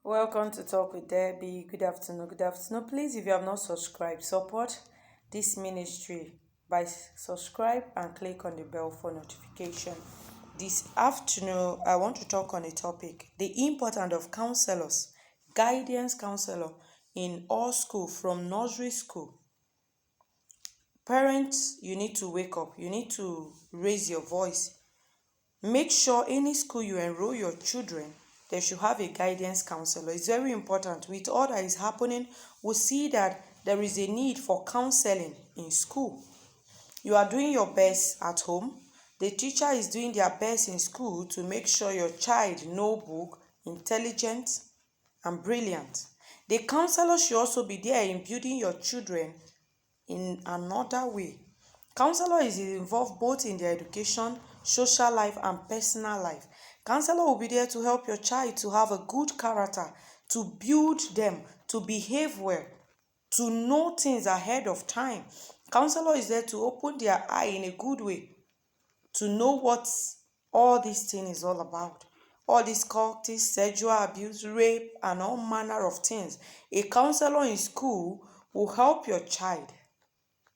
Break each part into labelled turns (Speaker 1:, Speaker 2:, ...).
Speaker 1: Welcome to Talk with Debbie. Good afternoon. Good afternoon. Please, if you have not subscribed, support this ministry by subscribe and click on the bell for notification. This afternoon, I want to talk on a topic: the importance of counselors, guidance counselor in all school, from nursery school. Parents, you need to wake up. You need to raise your voice. Make sure any school you enroll your children, they should have a guidance counselor. It's very important. With all that is happening, we see that there is a need for counseling in school. You are doing your best at home. The teacher is doing their best in school to make sure your child knows book, intelligent, and brilliant. The counselor should also be there in building your children in another way. Counselor is involved both in their education, social life, and personal life. Counselor will be there to help your child to have a good character, to build them, to behave well, to know things ahead of time. Counselor is there to open their eye in a good way, to know what all this thing is all about. All these cultists, sexual abuse, rape, and all manner of things. A counselor in school will help your child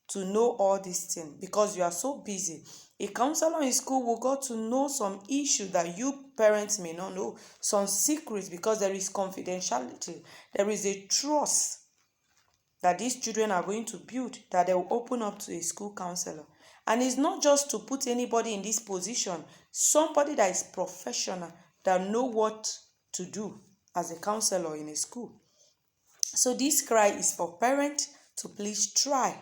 Speaker 1: to know all these things because you are so busy. A counselor in school will go to know some issues that you parents may not know, some secrets, because there is confidentiality. There is a trust that these children are going to build, that they will open up to a school counselor. And it's not just to put anybody in this position, somebody that is professional, that know what to do as a counselor in a school. So this cry is for parents to please try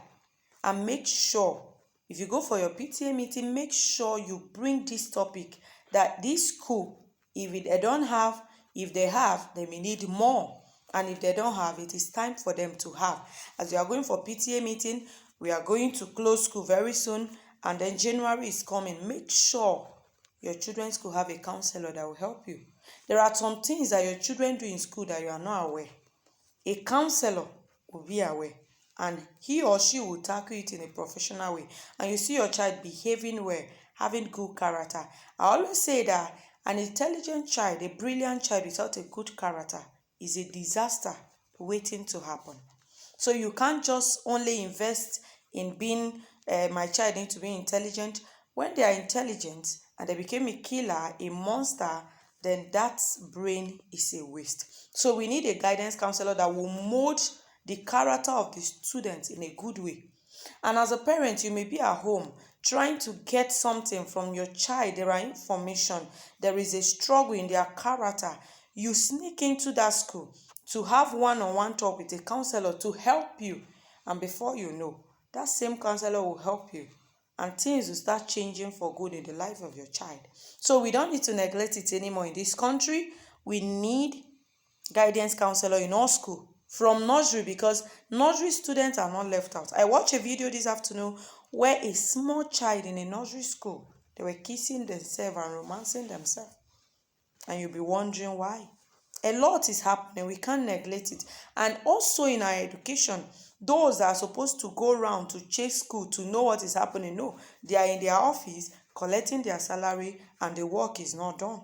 Speaker 1: and make sure, if you go for your PTA meeting, make sure you bring this topic, that this school, if they don't have, if they have, they may need more. And if they don't have, it is time for them to have. As we are going for PTA meeting, we are going to close school very soon, and then January is coming. Make sure your children's school have a counselor that will help you. There are some things that your children do in school that you are not aware. A counselor will be aware, and he or she will tackle it in a professional way. And you see your child behaving well, having good character. I always say that an intelligent child, a brilliant child without a good character is a disaster waiting to happen. So you can't just only invest in being, my child needs to be intelligent. When they are intelligent and they became a killer, a monster, then that brain is a waste. So we need a guidance counselor that will mold the character of the students in a good way. And as a parent, you may be at home trying to get something from your child. There are information. There is a struggle in their character. You sneak into that school to have one-on-one talk with a counselor to help you. And before you know, that same counselor will help you. And things will start changing for good in the life of your child. So we don't need to neglect it anymore in this country. We need guidance counselor in all school, from nursery, because nursery students are not left out. I watched a video this afternoon where a small child in a nursery school, they were kissing themselves and romancing themselves. And you'll be wondering why. A lot is happening. We can't neglect it. And also in our education, those that are supposed to go around to check school to know what is happening, no, they are in their office collecting their salary and the work is not done.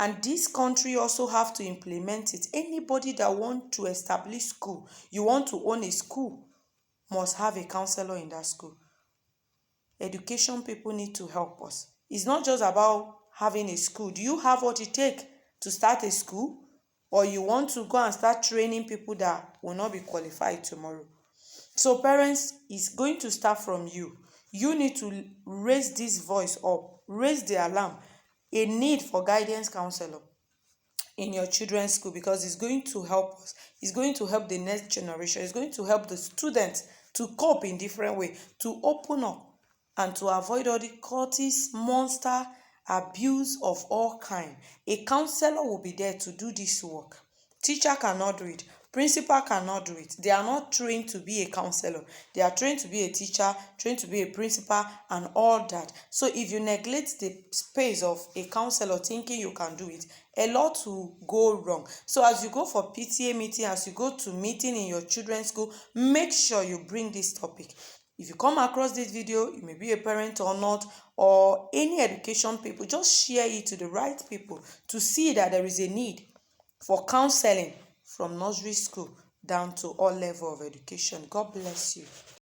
Speaker 1: And this country also have to implement it. Anybody that want to establish school, you want to own a school, must have a counselor in that school. Education people need to help us. It's not just about having a school. Do you have what it takes to start a school? Or you want to go and start training people that will not be qualified tomorrow? So parents, it's going to start from you. You need to raise this voice up, raise the alarm, a need for guidance counselor in your children's school, because it's going to help us. It's going to help the next generation. It's going to help the students to cope in different ways, to open up and to avoid all the cultists, monster, abuse of all kind. A counselor will be there to do this work. Teacher cannot do it. Principal cannot do it. They are not trained to be a counselor. They are trained to be a teacher, trained to be a principal, and all that. So if you neglect the space of a counselor thinking you can do it, a lot will go wrong. So as you go for PTA meeting, as you go to meeting in your children's school, make sure you bring this topic. If you come across this video, you may be a parent or not, or any education people, just share it to the right people to see that there is a need for counseling from nursery school down to all level of education. God bless you.